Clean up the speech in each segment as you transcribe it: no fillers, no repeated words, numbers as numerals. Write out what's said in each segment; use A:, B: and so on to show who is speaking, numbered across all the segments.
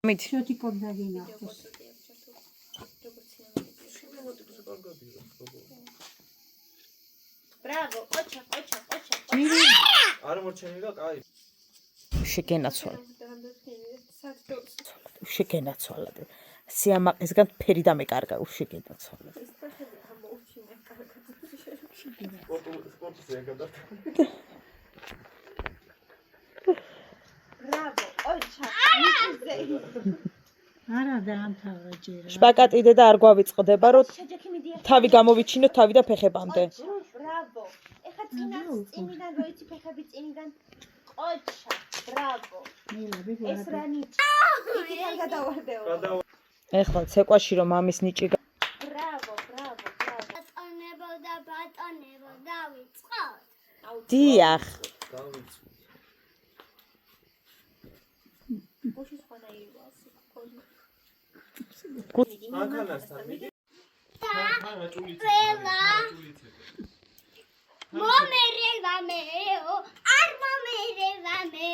A: მით
B: შოთი კობდაგინა
C: Bravo, ocha.
D: არ მოჩენილა, კაი.
A: შეგენაცვალა. შეგენაცვალა. სიამაყესგან ფერი დამეკარგა, შეგენაცვალა.
D: სპორტზე ეკადა.
C: Bravo, ocha.
B: არა დაამთავრა ჯერა
A: შპაკატიდე და არ გვავიწყდება, რომ თავი გამოვიჩინოთ თავი და ფეხებამდე.
C: Bravo. ეხა წინიდან როიცი ფეხები წინიდან. Ocha. Bravo. ეს რა ნიჭი? იქიდან გადავარდეო.
A: ეხლა ცეკვაში რომ ამის ნიჭი
C: Bravo.
E: ბატონებო დავიწყოთ.
A: დიახ.
C: Poșu spana ei vas.
D: მანქანასთან მიდი.
E: მომერევამეო, არ მომერევამე.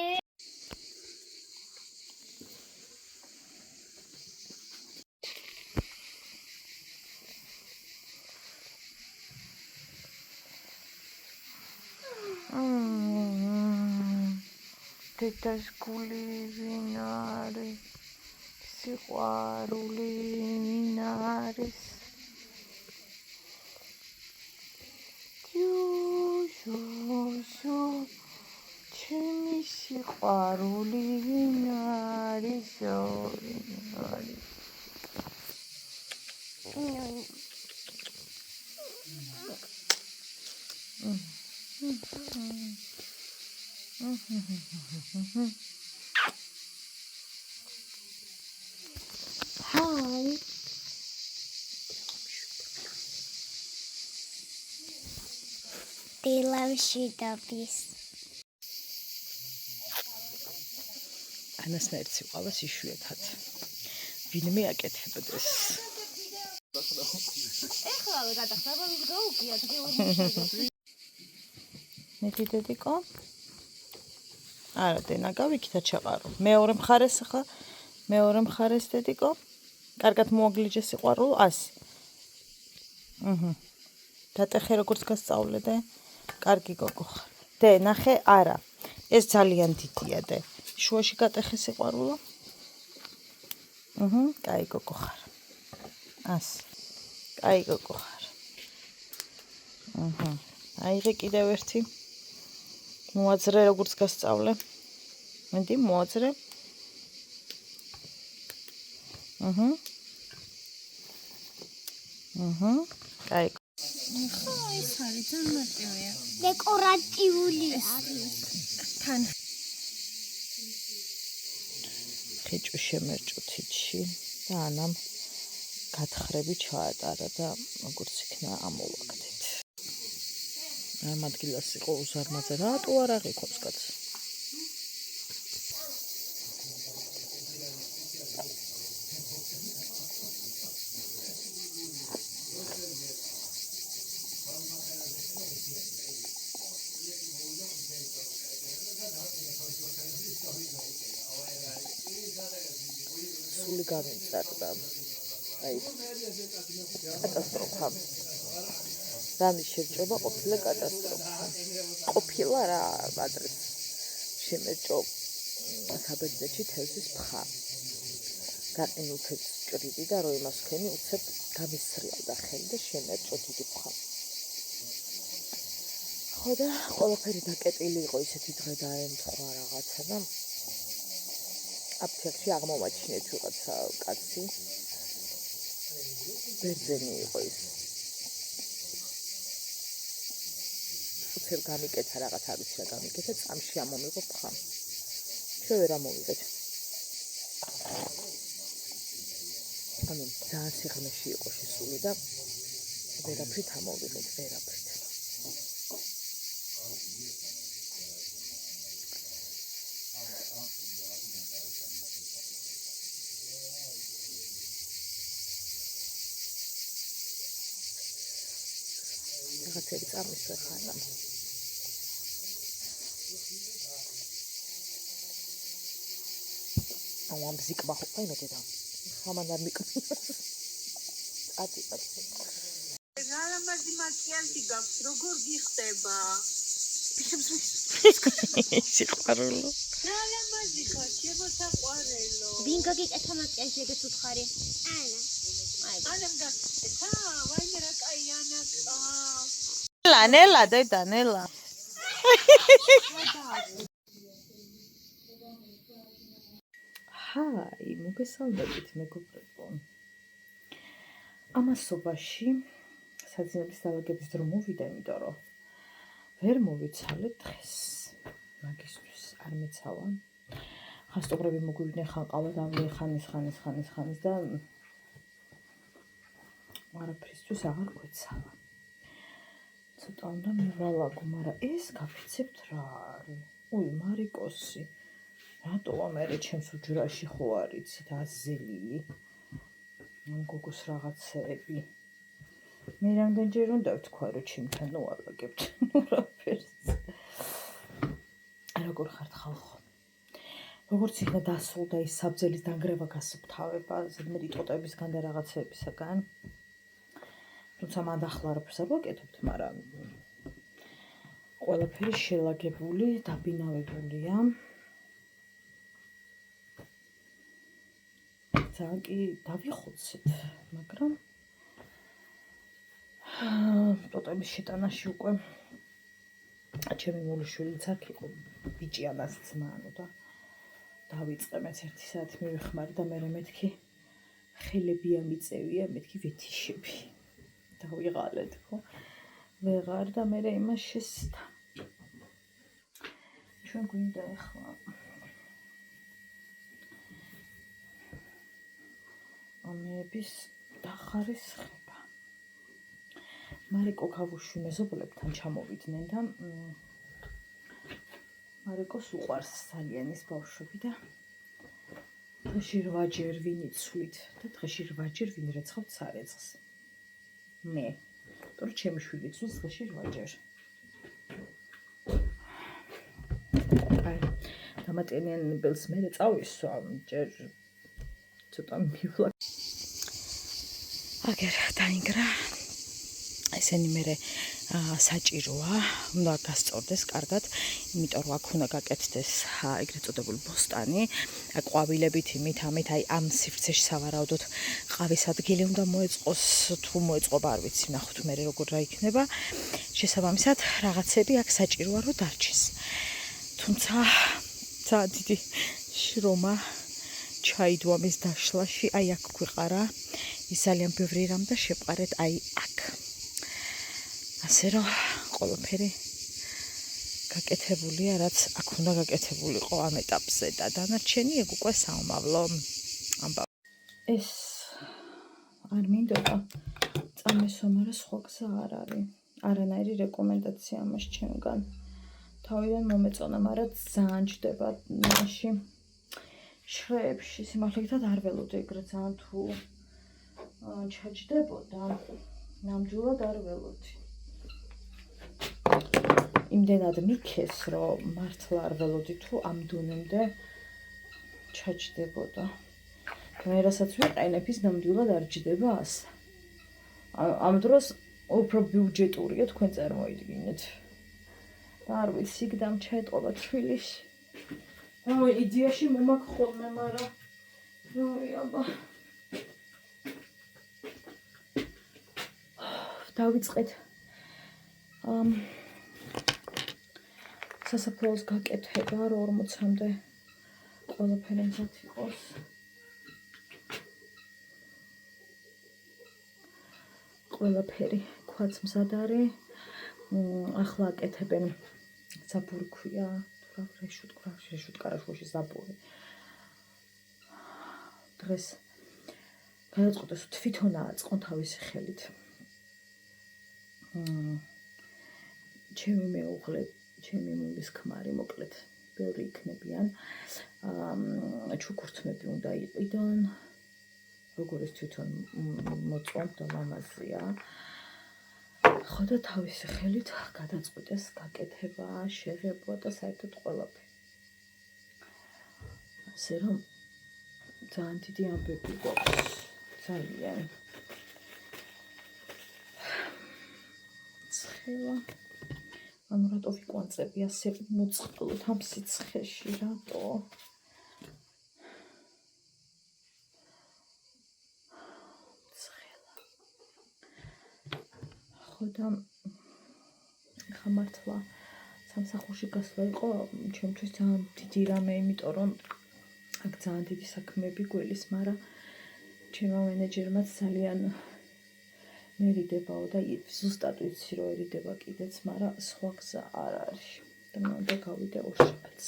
A: დედას გული ვინ არის? სიყვარული ვინ არის? ჯუჟუ ჩემი სიყვარული ვინ არის? Hi.
E: დილამში დაბის.
A: ანასნაირად სიყვარულს იშვიათად. ვინმე აკეთებდეს.
C: ეხლა გადახდება ის გაუგია თქო.
A: მეტი დედიკო? არა, დენა გავიქითა ჩაყარო. მეორე მხარეს ხა, მეორე მხარეს დედიკო. კარგად მოაგლიჯე სიყვარულ 100. დატეხე როგორც გასწავლე და კარგი გოგო ხარ. დე, ნახე, არა. ეს ძალიან დიდია დე. შუაში გატეხე სიყვარულო. კაი გოგო ხარ. 100. კაი გოგო ხარ. აიღე კიდევ ერთი. მოაძრე როგორც გასწავლე. მენდი მოაძრე. კაი.
C: ეს არის ძამარტივია.
E: დეკორატიული არის.
C: თან
A: ხიჭუ შემერჭუთიჩი და ანამ გათხრები ჩაატარა და როგორც იქნა ამოვაგდეთ. ამ ადგილას იყო უზარმაზე, რატო არ აღიქობს კაც? სული გამიწარდა. აი კატასტროფა. რამის შერჭობა ყოფილა კატასტროფა. ყოფილა რა ადრეს შემერჭო საბერძნეთში თევზის ფხა. გაყინულთებს ჭრიდი და რო იმას ხენი უცებ გამისრიალდა ხელი და შემერჭო დიდი ფხა. ხო და ყველაფერი დაკეტილი იყო ისეთი დღე დაემთხვა რაღაცა და აფთიაქში აღმოვაჩინეთ ვიღაცა კაცი. ბერძენი იყო ის. უცებ გამიკეთა რაღაც არის რა გამიკეთა წამში ამომიღო ფხა. ჩვენ ვერ ამოვიღეთ. ანუ ძალიან სიღრმეში იყო შესული და ვერაფრით ამოვიღეთ, ვერაფრით. რაღაცები წამისვე ხანა. ამ ბზიკმა ხო აი მე და ამან არ მიკრა ატი
B: გალამაზი მაკიაჟი გაქვს, როგორ გიხდება?
A: სიყვარულო
B: გალამაზი ხარ, შემოსაყვარელო.
C: ვინ გაგიკეთა მაკიაჟი ეგეც უთხარი?
B: ანამ გაკეთა, ვაიმე რა კაი ანა ყავს.
A: ნელა დედა ნელა ჰაი მოგესალმებით მეგობრებო ამასობაში საძინების დალაგების დრო მოვიდა იმიტომ რომ ვერ მოვიცალე დღეს მაგისთვის არ მეცალა ხასტობრები მოგვივიდნენ ხან ყავა დავლიე ხანის და არაფრისთვის აღარ გვეცალა ცოტა უნდა მივალაგო მაგრამ ეს გაფიცებთ რა არის უი მარიკოსი რატოა მე ჩემს უჯრაში ხო არიცით აზელი გოგოს რაღაცეები მე რამდენჯერ უნდა ვთქვა რომ ჩემთან უვალაგებთ რაფერს როგორ ხართ ხალხო როგორც იქნა დასრულდა ის საბძელის დანგრევა გასუფთავება ზედმეტი ტოტებისგან და რაღაცეებისგან თუმცა მანდ ახლა არაფერს არ ვაკეთებთ მაგრამ ყველაფერი შელაგებული დაბინავებულია ძალიან კი დავიხოცეთ მაგრამ ტოტების შეტანაში უკვე ჩემი მულიშვილიც აქ იყო ბიჭი ამას ძმა და დავიწყე მეც 1 საათი მივიხმარი და მე მეთქი ხელები ამიწევია მეთქი ვეთიშები დავიღალეთ ხო ვეღარ და მე იმას შესდა ჩვენ გვინდა ახლა ამების დახარისხება მარიკო ქავუშვი მეზობლებთან ჩამოვიდნენ და მარიკოს უყვარს ძალიან ის ბავშვები და დღეში 8ჯერ ვინ იცვლით და დღეში 8ჯერ ვინ რეცხავთ სარეცხს მე თორე ჩემი შვილი იცვლის დღეში 8ჯერ აი დამატენიანებელს მე წავისვა ჯერ ცოტა მივლა აგერ დაინგრა ესენი მე საჭიროა უნდა გასწორდეს კარგად იმიტომ რომ აქ უნდა გაკეთდეს ეგრეთ წოდებული ბოსტანი ყვავილებით იმით ამით აი ამ სივრცეში სავარაუდოდ ყავის ადგილი უნდა მოეწყოს თუ მოეწყობა არ ვიცი ნახოთ მე როგორ რა იქნება შესაბამისად რაღაცები აქ საჭიროა რომ დარჩეს თუმცა ძალიან დიდი შრომა ჩაიდვა მის დაშლაში აი აქ გვიყარა ის ძალიან ბევრი რამ და შევყარეთ აი აქ ასე რომ ყველაფერი გაკეთებულია რაც აქ უნდა გაკეთებულიყო ამ ეტაპზე და დანარჩენი ეგ უკვე საომავლო ამბავი ეს არ მინდოდა წამესვა მაგრამ სხვა გზა არ არის არანაირი რეკომენდაცია ამას ჩემგან თავიდან მომეწონა მაგრამ ძალიან ჯდება მაშინ შრეებში სიმართლე არ ველოდი ეგრე ძალიან თუ ჩაჯდებოდა ნამდვილად არ ველოდი იმდენად მიქეს რომ მართლა არ ველოდი თუ ამ დონემდე ჩაჯდებოდა მე რასაც ვიყენებ ის ნამდვილად არ ჯდება ასე ამ დროს უფრო ბიუჯეტურია თქვენ წარმოიდგინეთ არ ვიცი იქ დამჩაეტყობა თბილისში ой იდეაში მომაქვს ხოლმე მაგრამ ой აბა დავიწყეთ სასაფლაოს გაკეთება რომ 40-მდე ყველაფერი მზად იყოს ყველაფერი ქვაც მზად არის ახლა აკეთებენ ზაბური ქვია რეშუტ კარაშუაში ზაბური დღეს გადაწყვეტეს თვითონ აწყონ თავისი ხელით ჩემი მეუღლე ჩემი მულის ქმარი მოკლედ ბევრი იქნებიან ჩუქურთმები უნდა იყიდონ როგორ ის თვითონ მოწონთ და მამაზია ხო და თავისი ხელით გადაწყვეტეს გაკეთება შეღებვა და საერთოდ ყველაფერი ასე რომ ძალიან დიდი ამბები გვაქვს. ძალიან. ცხელა. ანუ რატო ვიკვანწები ასე მოწყლოთ ამ სიცხეში, რატო? ცხელა. ხოდა ხა მართლა სამსახურში გასვლა იყო ჩემთვის ძალიან დიდი რამე, იმიტომ რომ აქ ძალიან დიდი საქმეები გველის, მაგრამ ჩემო მენეჯერმაც ძალიან მერიდებაო და ზუსტად ვიცი რომ ერიდება კიდეც, მაგრამ სხვა გზა არ არის და მე უნდა გავიდე ორშაბათს.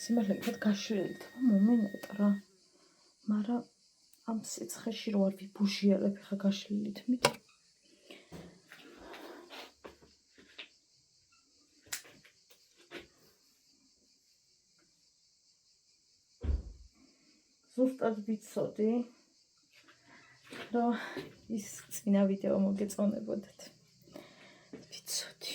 A: სიმართლე გითხრათ გაშლილით მომენატრა, მაგრამ ამ სიცხეში რო არ ვიბუჟიარებ ხა გაშლილით მით ზუსტად ვიცოდი რომ ის წინა ვიდეო მოგეწონებოდეთ. ვიცოდი.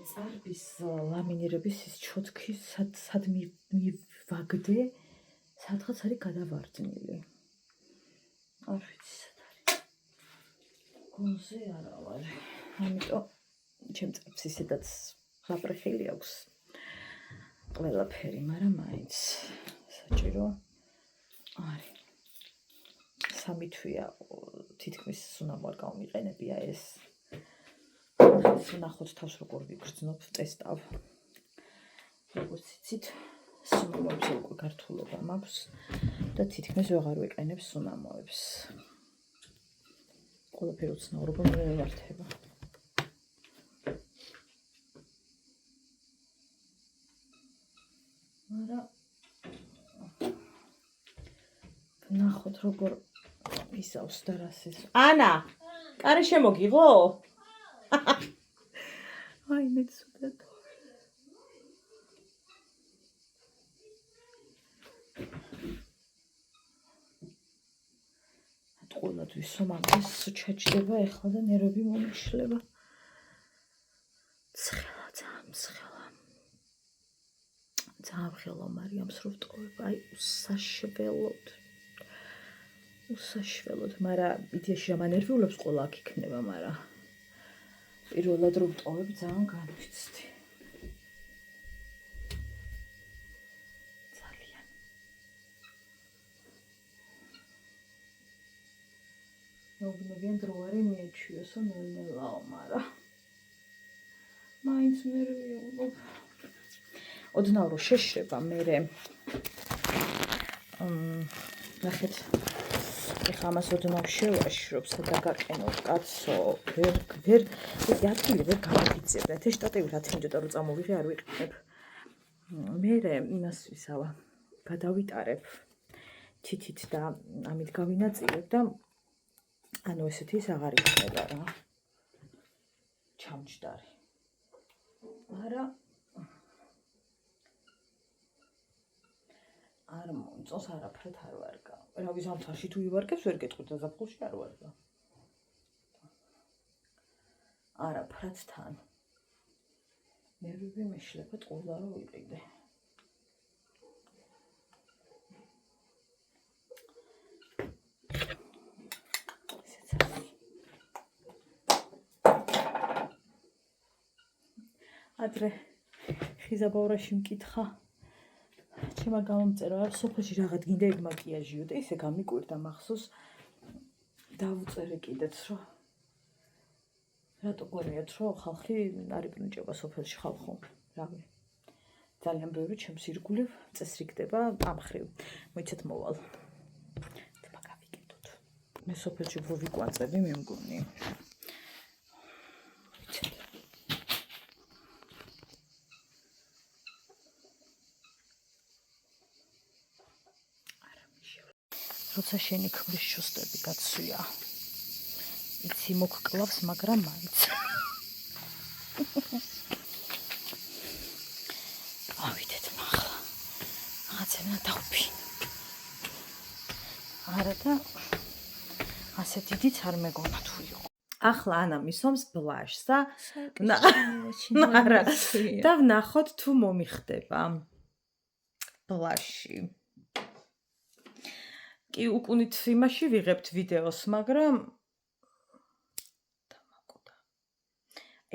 A: წარბის ლამინირების ის ჩოთქი სად მივაგდე, სადღაც არის გადავარდნილი. არ ვიცი სად არის. გონზე არა ვარ. ამიტომ ჩემ წარბს ისედაც გაპრეხილი აქვს ყველაფერი, მაგრამ მაინც საჭირო არის. 3 თვეა თითქმის სუნამ არ გავმიყენებია ეს. ვნახოთ თავს როგორ ვიგრძნობ, ტესტავ. როგორც იცით, სუნამოებზე უკვე გართულობა მაქვს და თითქმის ვეღარ ვიყენებ სუნამოებს. ყველაფერი უცნაურობა მე მიმართება. მაგრამ ვნახოთ როგორ ისავს და რას ის. ანა, კარი შემოგიღო? აი მე ცუდად. ყოველთვის მომამეს ჩაჭდება ეხლა და ნერვები მომიშლება. ცხელა, ძალიან ცხელა. ძალიან ხელო მარიამს რო ვტყობ, აი უსაშველოდ. უსაშველოდ, მაგრამ იდეაში რა მანერვიულობს ყველა აქ იქნება, მაგრამ პირველად რომ ვტყობ, ძალიან განვიცდი. ძალიან. მოგნებიან დრო არის მიეჩვიოსო ნელ-ნელაო, მაგრამ მაინც ნერვიულობ. ოდნავ რო შეშრება მერე ნახეთ ეხლა ამას ოდნავ შევაშრობ სადა გაყენოთ კაცო ვერ ეს ადგილი ვერ გავაგიწებდეთ ეს შტატივი რა თქინჯდა რომ წამოვიღე არ ვიყენებ მერე იმას ვისავა გადავიტარებ თითით და ამით გავინაწილებ და ანუ ესეთი ის აღარ იქნება რა ჩამჯდარი მაგრამ არ მომწონს არაფრით არ ვარგა. რავი ზამთარში თუ ივარგებს ვერ გეტყვით და ზაფხულში არ ვარგა. არაფრით თან. ნერვები მეშლება ტყუილა რომ ვიყიდე. ადრე ხიზაბაურაში მკითხა ჩემმა გამომწერა სოფელში რაღაც გინდა ეგ მაკიაჟიო და ისე გამიკვირდა მახსოვს დავუწერე კიდეც რომ რატო გონიათ რომ ხალხი არ იგნიჭება სოფელში ხალხო რავი ძალიან ბევრი ჩემს ირგვლივ წესრიგდება ამ ხრივ მოიცეთ მოვალ თქმა გავიკეთოთ მე სოფელში უფრო ვიკვანწები მე მგონი როცა შენი ქმრის შუსტები გაცვია. იცი მოგკლავს, მაგრამ მაინც. ავიდეთ მახლა. რაღაცა მიცემა დავფი. არა და ასე დიდიც არ მეგონა თუ იყო. ახლა ანა მისვამს ბლაშს და არა და ვნახოთ თუ მომიხდება ბლაში. კი უკუნით იმაში ვიღებთ ვიდეოს, მაგრამ დამაკოდა.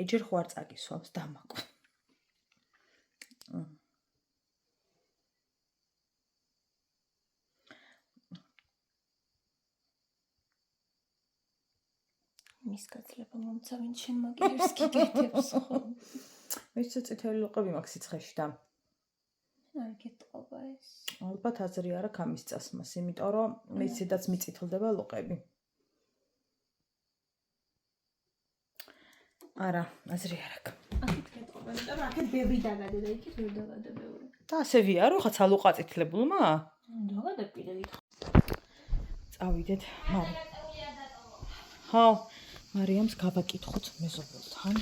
A: ეჯერ ხო არ წაგისვამს დამაკოდა.
C: მის გაცლება მომცა ვინ შენ მაგერს გიგეთებს ხო?
A: ეს წითელი ლოყები მაქვს სიცხეში და
C: არ გეტყობა ეს.
A: ალბათ აზრი არ აქვს ამის წასმას, იმიტომ რომ მე ისედაც მიწითლდება ლოყები. არა, აზრი არ აქვს.
C: აქეთ გეტყობა, იმიტომ რომ აქეთ ბევრი დაგადე და იქით ვერ დაგადე ბევრი.
A: და ასე ვიარო ხაცა ლოყა წითლებულმა?
C: დაგადე პირე ვითხრა.
A: წავიდეთ, მარი. ხო, მარიამს გავაკითხოთ მეზობელთან.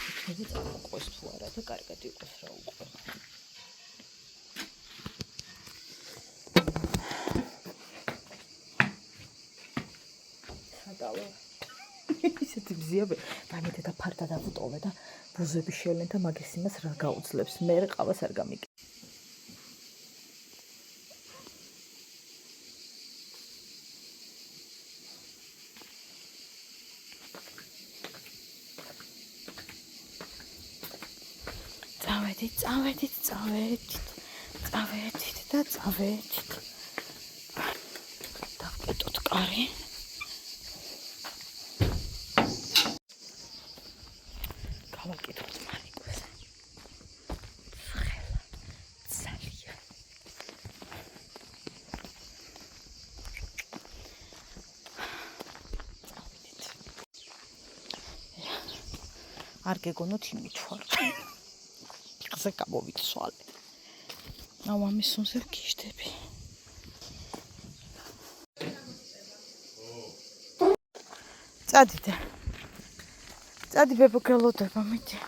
A: იქნება წამოყვეს თუ არა და კარგად იყოს რა უკვე. სადავა. ისეთი მზიაბე, დამეთე და ფარდა დავუტოვე და ბუზები შევლენ და მაგის იმას რა გაუძლებს. მე ყავას არ გამიგე. წავედით და წავედით. დავკეტოთ კარი. გავაკითხოთ მარიკოს. ხელა ძალიან. წავედით. არ გეგონოთ იმით ვარ. ზე გამოვიცვალე. აუ ამის სუნზე ვგიჟდები. წადიდე. წადი ბებო გელოდება მიდი.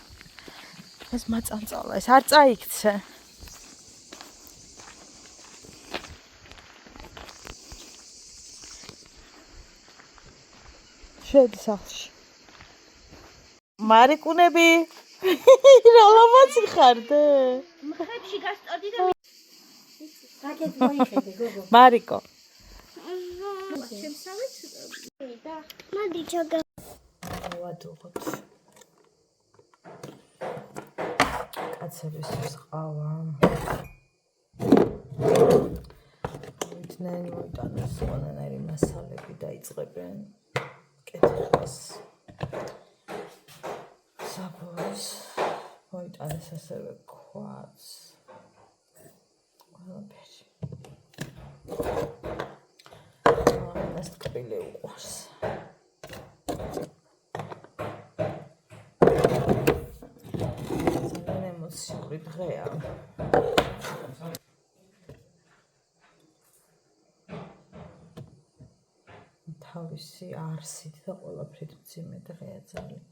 A: ეს მაწანწალა, ეს არ წაიქცე. შედი სახლში. მარიკუნები რა ლამაზი ხარდე?
C: მხებში გასწოდი და აქეთ მოიხედე გოგო.
A: მარიკო.
C: შემსავეთ და
E: მოდი ჩოგა.
A: ვადუღოთ. კაცების სყავა. ვიტნენ მოიტანეს ყველანაირი მასალები დაიწყებენ კეთებას. საბოს მოიტანეს ასევე ქვაც. ყველაფერი. ეს ტკბილი უყვარს. ძალიან ემოციური დღეა. თავისი არსით და ყველაფრით მძიმე დღეა ძალიან.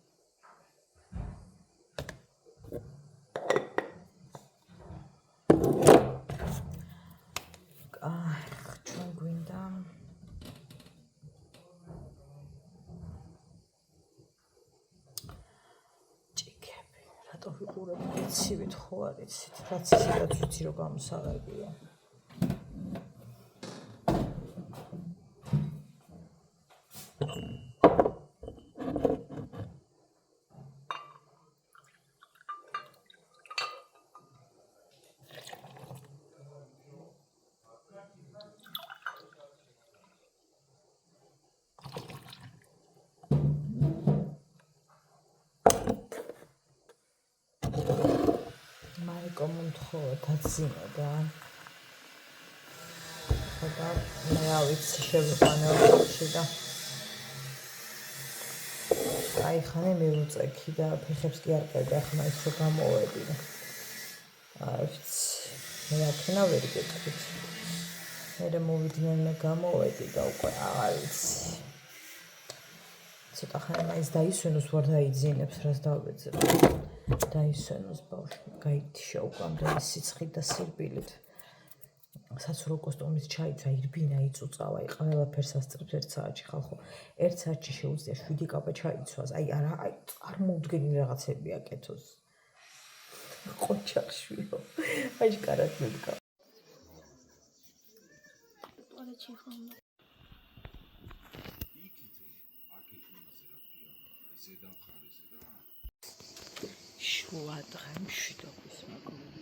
A: ჩვენ გვინდა ჭიქები. რატო ვიყურებ ცივით ხო არ იცით? რაც ისედაც ვიცი რომ გამოსაღებია. მომთხოვა დაცინო და ხოდა მე ავიცი შევიყვანე ოქში და აი ხანი მივუწექი და ფეხებს კი არ ყვები ახლა ის რო გამოვედი და არც მე აქნა ვერ გეტყვით მე მოვიდნენ და გამოვედი და უკვე აღარ ვიცი ცოტა ხანი მაინც დაისვენოს ვარ დაიძინებს რას დავეძებ დაისვენოს ბავშვი გაითიშა უკვე ამდენი სიცხით და სირბილით საცურო კოსტუმის ჩაიცა, ირბინა იწუწავა, ყველაფერს ასწრებს ერთ საათში ხალხო. ერთ საათში შეუძლია 7 კაპა ჩაიცვას. აი არა, აი წარმოუდგენელი რაღაცები აკეთოს. ყოჩახშვილო. აჭკარად მედგა.
C: პორეჩი ხომ
A: შუა დღე მშვიდობის მოგონი.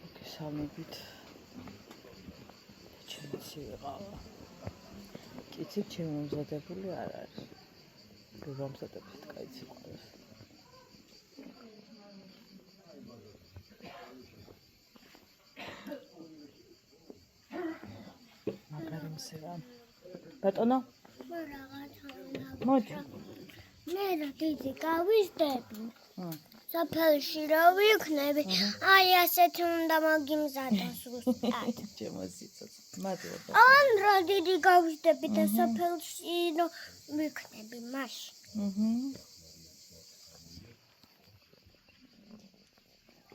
A: მოგესალმებით. ჩემცი ვიყავა. კიცი ჩემი მომზადებული არ არის. რომზადებით კაიც იყავს. მაგარი მსერა. ბატონო? მოდი.
E: მე რა დიდი გავიზდები. საფელში რა ვიქნები? აი ასეთ უნდა მაგიმზადოს ზუსტად.
A: ჩემო სიცოცხლე. მადლობა.
E: ან რა დიდი გავიზდები და საფელში რა ვიქნები მაშინ.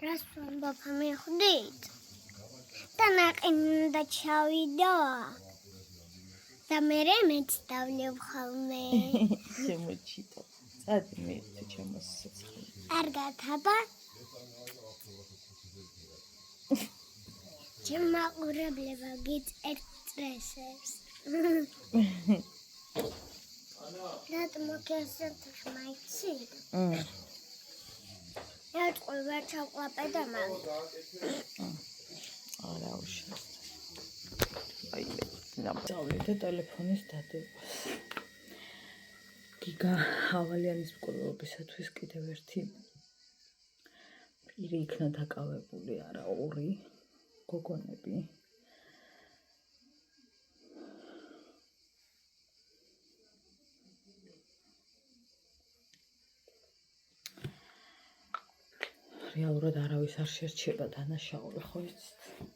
E: რას ვამბობ მიხვდით? და ნაყინი უნდა ჩავიდო. და მე მეცდავლებ ხოლმე.
A: ჩემო ჩიტო. წადი მე ჩემო სიცოცხლე.
E: კარგად აბა. ჩემაყურებლებო გიწერწრესებს. რატომ მოგესწრებს მაიცი? ერთყოლ ვერ ჩავყლაპე და მაგ.
A: არა უშავს. აი ნამწავლე და ტელეფონის დადებას. გიგა ავალიანის მკვლელობისათვის კიდევ ერთი პირი იქნა დაკავებული, არა 2 გოგონები. რეალურად არავის არ შერჩება დანაშაული, ხო იცით?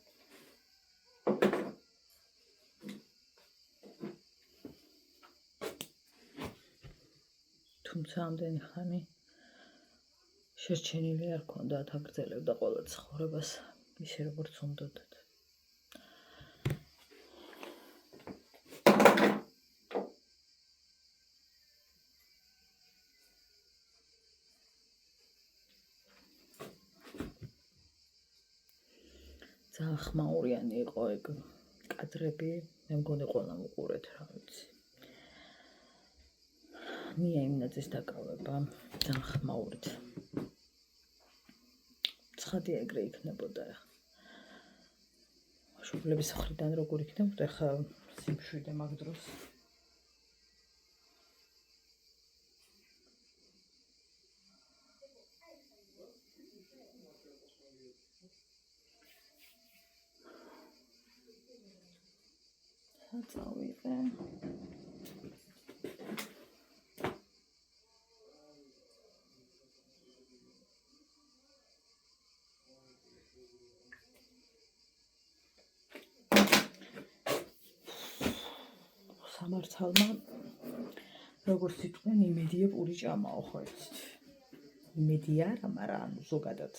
A: თუმცა ამდენი ხანი შერჩენილი არ ქონდათ, აგრძელებდა ყველა ცხოვრებას ისე როგორც უნდათ. ძალიან ხმაურიანი იყო ეგ კადრები, მე მგონი ყველამ უყურეთ რა ვიცი. ნია იმნაძის დაკავება ძალიან ხმაურით. ცხადია ეგრე იქნებოდა ახლა. მშობლების მხრიდან როგორ იქნებოდა ახლა სიმშვიდე მაგ დროს. წავიღე. სამართალმა როგორც იტყვიან იმედია პური ჭამაო ხო იცით. იმედია არა, მაგრამ ანუ ზოგადად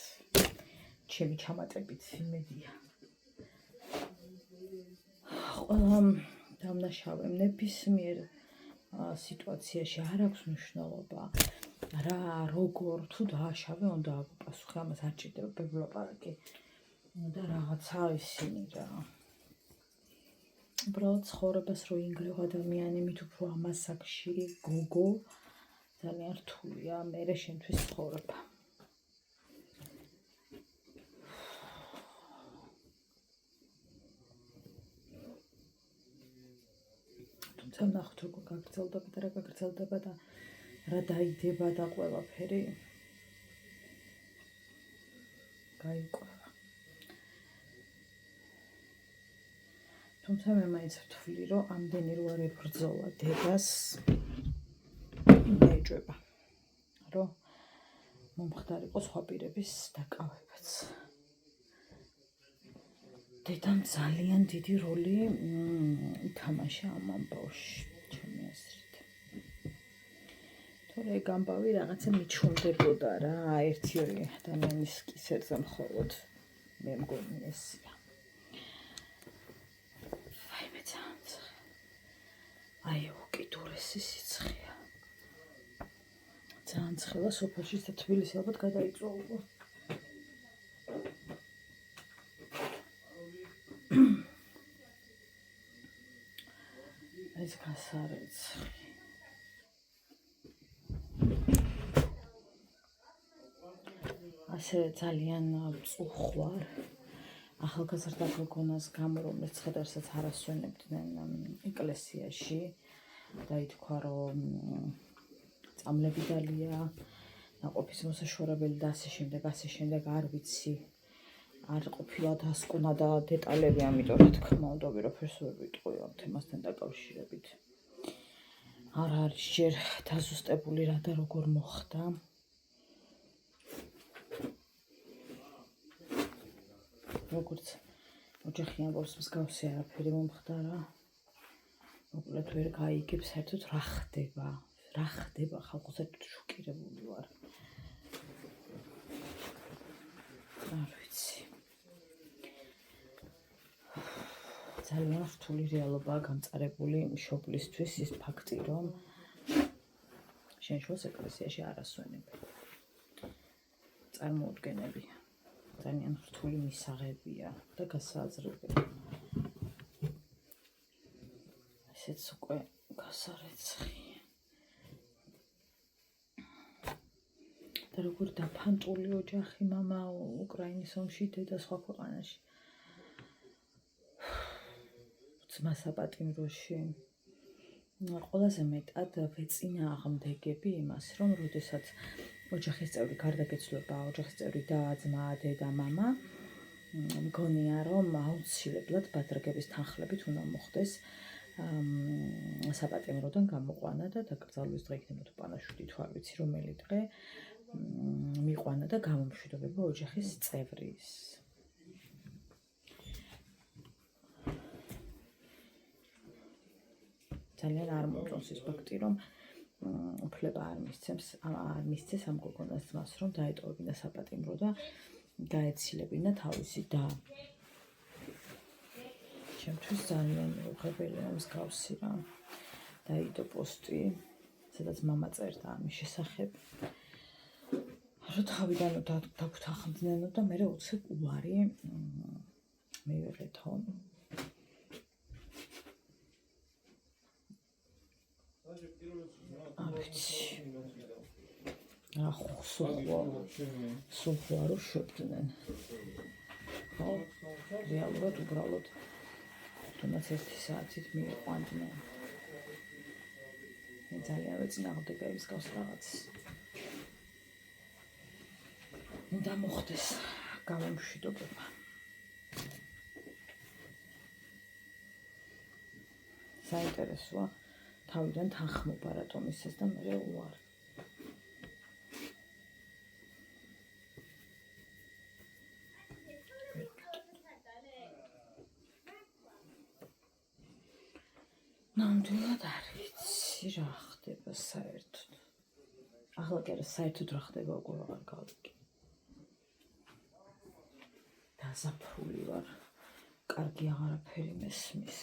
A: ჩემი ჩამატებით იმედია. ყველა დამნაშავემ ნებისმიერ სიტუაციაში არ აქვს მნიშვნელობა რა როგორ თუ დააშავე უნდა პასუხი ამას არ ჭირდება ბებლაპარაკი და რაღაცა ისინი რა უბრალოდ ცხოვრებას რო ინგლევ ადამიანი მით უფრო ამას აქ გოგო ძალიან რთულია მერე შენთვის ცხოვრება თუმცა ნახოთ როგორ გაგრძელდება და რა გაგრძელდება და რა დაიდება და ყველაფერი გაიყვება თუმცა მე მაინც ვთვლი რომ ამდენი რო არ ებრძოლა დედას დაეჭვება რომ მომხდარიყო სხვა პირების დაკავებაც დედამ ძალიან დიდი როლი ითამაშა ამ ამბავში ჩემი აზრით თორე ეგ ამბავი რაღაცა მიჩვენდებოდა რა 1-2 ადამიანის კისერზე მხოლოდ მე მგონი ესია. აი მე ძალიან აი უკიდურესი სიცხეა. ძალიან ცხელა სოფელში და თბილისი ალბათ გადაიწვეულო. ეს გასარეცხი. ასე ძალიან წუხვარ. ახალგაზრდა გოგონას გამო, რომელიც ცხედარსაც არ ასვენებდნენ ეკლესიაში და ითქვა, რომ წამლები დალია, ნაყოფის მოსაშორებელი და ასე შემდეგ, არ ვიცი. არ ყოფილა დასკვნა და დეტალები, ამიტომ რა თქმა უნდა ვერაფერს ვერ ვიტყვი ამ თემასთან დაკავშირებით. არ არის ჯერ დაზუსტებული რა და როგორ მოხდა. როგორც ოჯახი ამბობს, მსგავსი არაფერი მომხდარა. მოკლედ ვერ გაიგებ საერთოდ რა ხდება. ხალხო საერთოდ შოკირებული ვარ. არ ვიცი. ძალიან რთული რეალობაა გამწარებული მშობლისთვის ის ფაქტი, რომ შენშუას ეკლესიაში არ ასვენებენ. წარმოუდგენელი. ძალიან რთული მისაღებია და გასააზრებელი. ესეც უკვე გასარეცხი. და როგორ დაფანტული ოჯახი, მამა უკრაინის ომში, დედა სხვა ქვეყანაში. ძმა საპატიმროში. ყველაზე მეტად ვეწინააღმდეგები იმას, რომ როდესაც ოჯახის წევრი გარდაგეცვლება, ოჯახის წევრი და ძმა, დედა, მამა, მგონია, რომ აუცილებლად ბადრგების თანხლებით უნდა მოხდეს საპატიმროდან გამოყვანა და დაკრძალვის დღე იქნებოდა პანაშვიდი თუ არ ვიცი რომელი დღე მიყვანა და გამომშვიდობება ოჯახის წევრის. ძალიან არ მომწონს ის ფაქტი, რომ უფლება არ მისცეს ამ გოგონას ძმას, რომ დაეტოვებინა საპატიმრო და გაეცილებინა თავისი და. ჩემთვის ძალიან მიუღებელია მსგავსი რა. დაიდო პოსტი, სადაც მამა წერდა ამის შესახებ. რომ თავიდან დაგვთანხმდნენო და მე უცებ უარი მივიღეთო. არ ვიცი. სულხო არ უშობდნენ. ხო, რეალურად უბრალოდ თუნდაც 1 საათით მიიყვანდნენ. მე ძალიან ვეწინააღმდეგე მსგავს რაღაცას. უნდა მოხდეს გამომშვიდობება. საინტერესოა თავიდან თანხმობა რატომ ისეს და მე უარ. ნამდვილად არ ვიცი რა ხდება საერთოდ. ახლა კი არა საერთოდ რა ხდება უკვე აღარ გავიგე. დაზაფრული ვარ. კარგი აღარაფერი მესმის.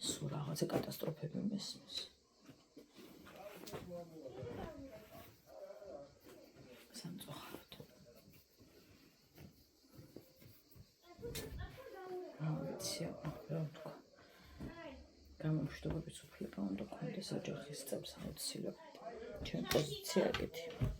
A: სულ რაღაცა კატასტროფები მესმის. სამწუხაროდ. ვიცი, რა ვთქვა. გამომშვიდობების უფლება უნდა გქონდეს ოჯახის წევრს აუცილებლად. ჩემი პოზიცია ეგეთი.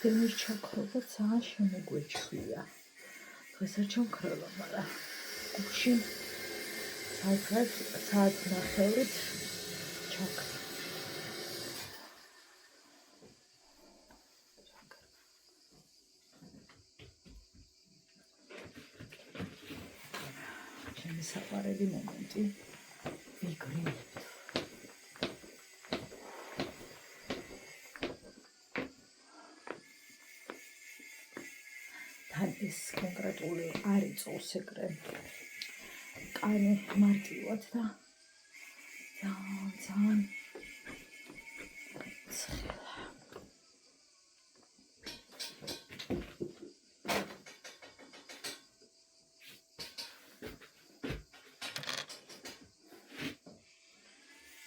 A: დემის ჩაქრობა ძალიან შემოგვეჩვია. დღეს არ ჩამქრალა, მაგრამ გუშინ საათ ნახევრით ჩაქრა. ჩემი საყვარელი მომენტი ვიგრინებთ. თან ეს კონკრეტული არ იწოვს ეგრე კანი მარტივად და ძალიან ცხელა.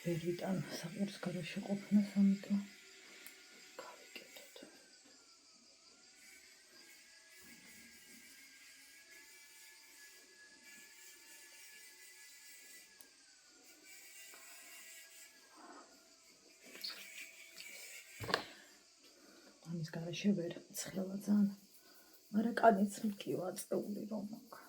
A: ვერ ვიტან საყურს გარშე ყოფნას, ამიტომ გავიკეთოთ. ამის გარშე ვერ ცხელა ძალიან, მაგრამ კანიც მკივა წეული რომ აქვს.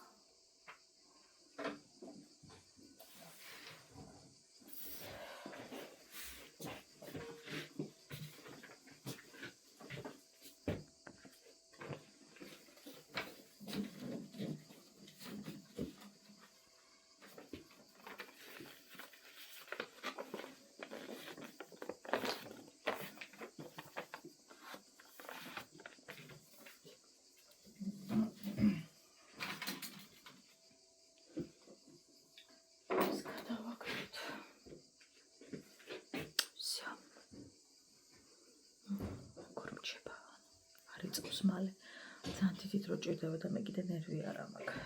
A: წავს მალე ძალიან დიდი დრო ჭირდება და მე კიდე ნერვი არ მაქვს.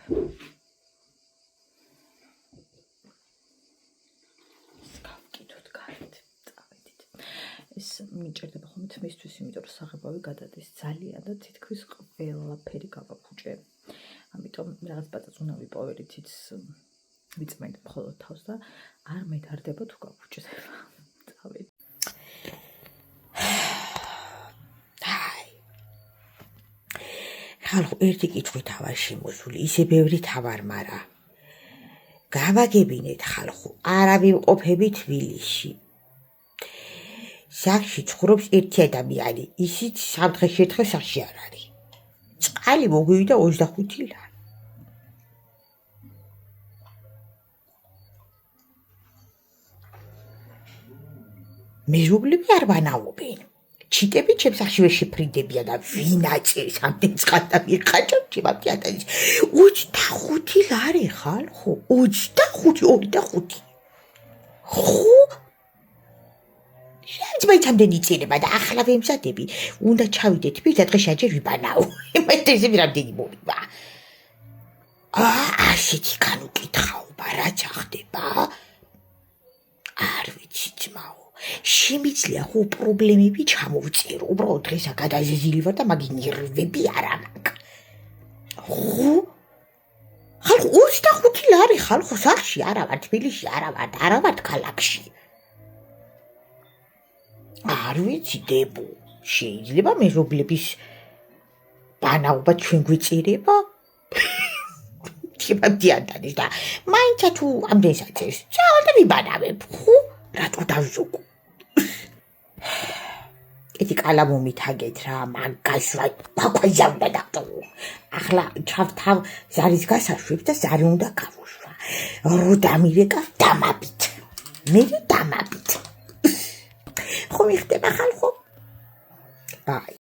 A: გავკითხოთ გარეთ, წავედით. ეს მიჭირდება ხოლმე თმისთვის, იმიტომ რომ საღებავი გადადის ძალიან და თითქმის ყველაფერი გავაფუჭე. ამიტომ რაღაც პაწაწუნავი პოვერითიც ვიწმენთ მხოლოდ თავს და არ მეთარდება თუ გავფუჭდება. წავედით.
F: ხალხო ერთი კითხვით თავარ შემოსული, ისე ბევრი თავარ, მაგრამ გავაგებინეთ ხალხო, არავიმყოფები თბილისში. სახლში ცხოვრობს ერთი ადამიანი, ისიც სამდღეში ერთხელ სახლში არ არის. წყალი მოგვივიდა 25 ლარი. მეზობლები არ ვანაობენ. ჩიტები ჩემს სახლში ვერ შეფრინდებიან და ვინ აჭერს ამდენ წყალს და მიხაჭავ ჩემს 25 ლარი ხალხო, 25. ხო? შეიძლება ამდენ იწერება და ახლა ვემზადები, უნდა ჩავიდეთ პირ და დღეში აჯერ ვიბანაო. იმედზე რამდენი მოვიდა. ასეთი განუკითხაობა რა ჩახდება? არ ვიცი ძმაო. შემიძლია ხო პრობლემები ჩამოვწერო, უბრალოდ დღესა გადაზეზილი ვარ და მაგის ნერვები არ მაქვს. ხო? ხალხო 25 ლარი ხალხო სახლში არა ვარ, თბილისში არა ვარ ქალაქში. არ ვიცი დებო, შეიძლება მეზობლების ბანაობა ჩვენ გვიწერება? შემამდიანდანის და მაინცა თუ ამდენს აწერს, წავალ და ვიბანავებ, ხო? რატო დავზოგო? ეთი კალამომით აგეთ რა, მაგას ვაქვაჟა უნდა დაგტოვო. ახლა ჩავთავ ზარის გასაშვებს და ზარი უნდა გავუშვა. რო დამირეკა დამაბით. მე დამაბით. ხო მიხდება ხალხო? აი